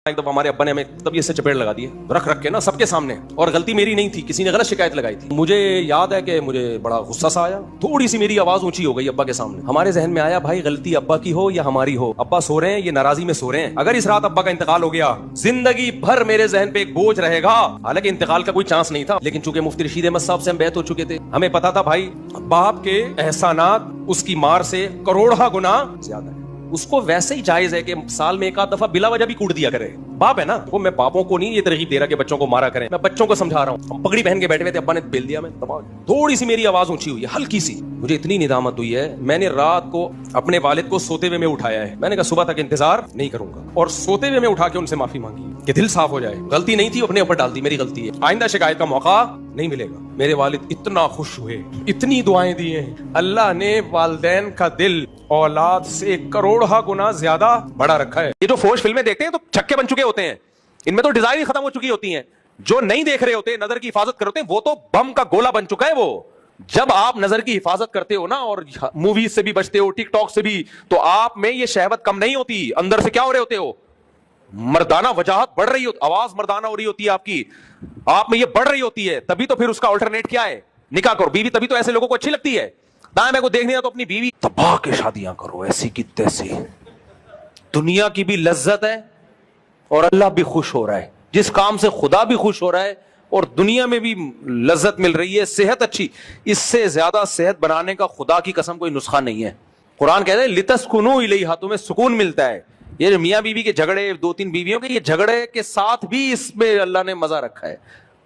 ایک دفعہ ہمارے ابا نے ہمیں طبیعت سے چپیڑ لگا دی رکھ کے نا سب کے سامنے, اور غلطی میری نہیں تھی, کسی نے غلط شکایت لگائی تھی. مجھے یاد ہے کہ مجھے بڑا غصہ سا آیا, تھوڑی سی میری آواز اونچی ہو گئی ابا کے سامنے. ہمارے ذہن میں آیا بھائی غلطی ابا کی ہو یا ہماری ہو, ابا سو رہے ہیں, یہ ناراضی میں سو رہے ہیں, اگر اس رات ابا کا انتقال ہو گیا زندگی بھر میرے ذہن پہ ایک بوجھ رہے گا. حالانکہ انتقال کا کوئی چانس نہیں تھا, لیکن چونکہ مفتی رشید احمد صاحب سے ہم بیعت ہو چکے تھے, ہمیں پتا تھا بھائی باپ کے احسانات اس کی مار سے کروڑہ گنا زیادہ ہے. اس کو ویسے ہی جائز ہے کہ سال میں ایک آدھ دفعہ بلا وجہ بھی کوٹ دیا کرے. باپ ہے نا وہ, میں باپوں کو نہیں یہ ترغیب دے رہا کہ بچوں کو مارا کریں, میں بچوں کو سمجھا رہا ہوں. ہم پگڑی پہن کے بیٹھے ہوئے تھے, ابا نے بیل دیا, میں تھوڑی سی میری آواز اونچی ہوئی ہے, ہلکی سی. مجھے اتنی ندامت ہوئی ہے, میں نے رات کو اپنے والد کو سوتے ہوئے میں اٹھایا ہے. میں نے کہا صبح تک انتظار نہیں کروں گا, اور سوتے ہوئے میں اٹھا کے ان سے معافی مانگی کہ دل صاف ہو جائے. غلطی نہیں تھی, اپنے اوپر ڈال دی, میری غلطی ہے, آئندہ شکایت کا موقع نہیں ملے گا. میرے والد اتنا خوش ہوئے, اتنی دعائیں دی ہیں, اللہ نے والدین کا دل اولاد سے کروڑہ گنا زیادہ بڑا رکھا ہے. یہ جو فوج فلمیں دیکھتے ہیں تو چھکے بن چکے ہوتے ہیں, ان میں تو ڈیزائن ہی ختم ہو چکی ہوتی ہیں. جو نہیں دیکھ رہے ہوتے, نظر کی حفاظت کرتے ہیں, وہ تو بم کا گولہ بن چکا ہے. وہ جب آپ نظر کی حفاظت کرتے ہو نا, اور موویز سے بھی بچتے ہو, ٹک ٹاک سے بھی, تو آپ میں یہ شہوت کم نہیں ہوتی. اندر سے کیا ہو رہے ہوتے ہو, مردانہ وجاہت بڑھ رہی ہوتی, آواز مردانہ ہو رہی ہوتی ہے آپ کی, آپ میں یہ بڑھ رہی ہوتی ہے. تبھی تو پھر اس کا الٹرنیٹ کیا ہے, نکاح کرو بیوی. تبھی تو ایسے لوگوں کو اچھی لگتی ہے. دائیں کو دیکھنے تو اپنی بیوی تباہ کے شادیاں کرو, ایسی کی تیسی. دنیا کی بھی لذت ہے اور اللہ بھی خوش ہو رہا ہے, جس کام سے خدا بھی خوش ہو رہا ہے اور دنیا میں بھی لذت مل رہی ہے, صحت اچھی. اس سے زیادہ صحت بنانے کا خدا کی قسم کوئی نسخہ نہیں ہے. قرآن کہتے ہیں لتسکنوا الیہا, تمہیں سکون ملتا ہے. یہ جو میاں بیوی کے جھگڑے, دو تین بیویوں کے, یہ جھگڑے کے ساتھ بھی اس میں اللہ نے مزہ رکھا ہے.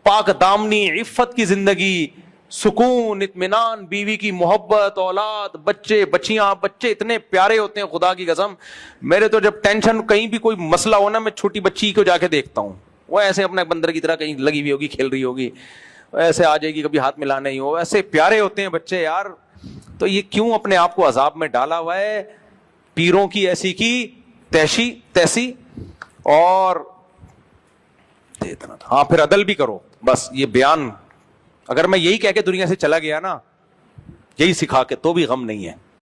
پاک دامنی عفت کی زندگی, سکون, اطمینان, بیوی کی محبت, اولاد, بچے بچیاں. بچے اتنے پیارے ہوتے ہیں خدا کی قسم. میرے تو جب ٹینشن کہیں بھی کوئی مسئلہ ہونا, میں چھوٹی بچی کو جا کے دیکھتا ہوں, وہ ایسے اپنے بندر کی طرح کہیں لگی ہوئی ہوگی, کھیل رہی ہوگی, ایسے آ جائے گی, کبھی ہاتھ ملانا ہی ہو. ایسے پیارے ہوتے ہیں بچے یار. تو یہ کیوں اپنے آپ کو عذاب میں ڈالا ہوا ہے, پیروں کی ایسی کی تیسی, اور ہاں پھر عدل بھی کرو. بس یہ بیان اگر میں یہی کہہ کے دنیا سے چلا گیا نا, یہی سکھا کے, تو بھی غم نہیں ہے.